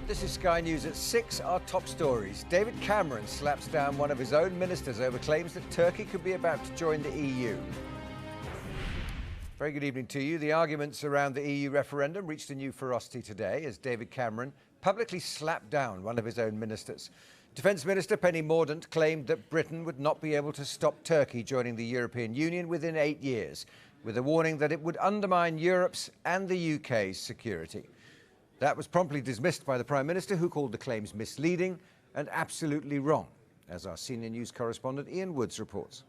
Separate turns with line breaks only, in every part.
This is Sky News at 6. Our top stories. David Cameron slaps down one of his own ministers over claims that Turkey could be about to join the EU. Very good evening to you. The arguments around the EU referendum reached a new ferocity today as David Cameron publicly slapped down one of his own ministers. Defence Minister Penny Mordaunt claimed that Britain would not be able to stop Turkey joining the European Union within 8 years, with a warning that it would undermine Europe's and the UK's security. That was promptly dismissed by the Prime Minister, who called the claims misleading and absolutely wrong, as our senior news correspondent Ian Woods reports.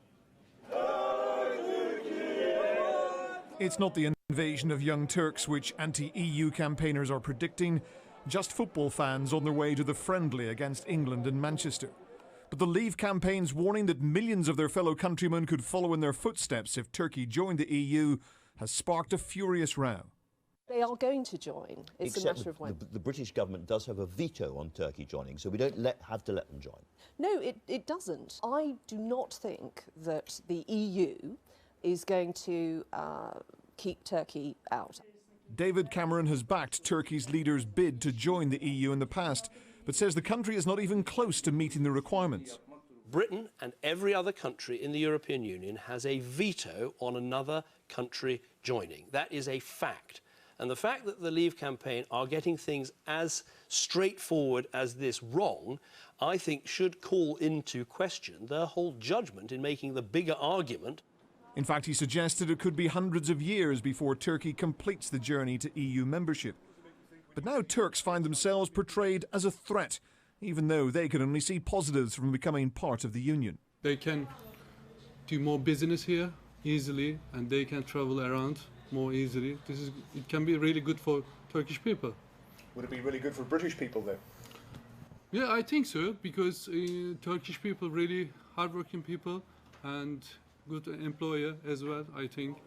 It's not the invasion of young Turks which anti-EU campaigners are predicting, just football fans on their way to the friendly against England in Manchester. But the Leave campaign's warning that millions of their fellow countrymen could follow in their footsteps if Turkey joined the EU has sparked a furious row.
They are going to join. It's a matter of when.
The British government does have a veto on Turkey joining, so we don't have to let them join.
No, it doesn't. I do not think that the EU is going to keep Turkey out.
David Cameron has backed Turkey's leader's bid to join the EU in the past, but says the country is not even close to meeting the requirements.
Britain and every other country in the European Union has a veto on another country joining. That is a fact. And the fact that the Leave campaign are getting things as straightforward as this wrong, I think should call into question their whole judgment in making the bigger argument.
In fact, he suggested it could be hundreds of years before Turkey completes the journey to EU membership. But now Turks find themselves portrayed as a threat, even though they can only see positives from becoming part of the Union.
They can do more business here easily, and they can travel around more easily. It can be really good for Turkish people.
Would it be really good for British people, though?
Yeah, I think so, because Turkish people really hardworking people and good employer as well, I think.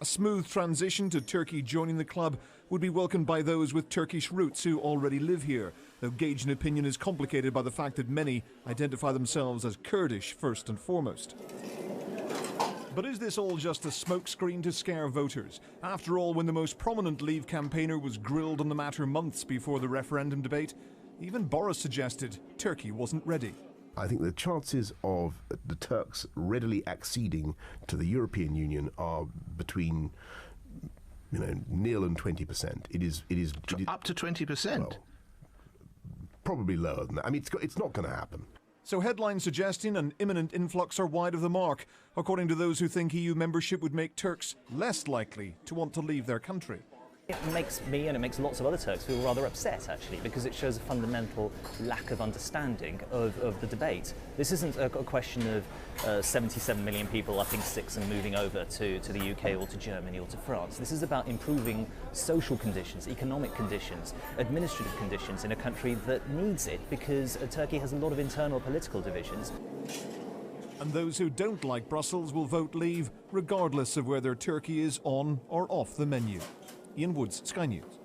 A smooth transition to Turkey joining the club would be welcomed by those with Turkish roots who already live here, though gauging opinion is complicated by the fact that many identify themselves as Kurdish first and foremost. But is this all just a smokescreen to scare voters? After all, when the most prominent Leave campaigner was grilled on the matter months before the referendum debate, even Boris suggested Turkey wasn't ready.
I think the chances of the Turks readily acceding to the European Union are between, nil and 20%. It is
up to 20%.
Well, probably lower than that. I mean, it's not going to happen.
So headlines suggesting an imminent influx are wide of the mark, according to those who think EU membership would make Turks less likely to want to leave their country.
It makes me and it makes lots of other Turks feel rather upset, actually, because it shows a fundamental lack of understanding of the debate. This isn't a question of 77 million people upping sticks and moving over to the UK or to Germany or to France. This is about improving social conditions, economic conditions, administrative conditions in a country that needs it, because Turkey has a lot of internal political divisions.
And those who don't like Brussels will vote Leave, regardless of whether Turkey is on or off the menu. Ian Woods, Sky News.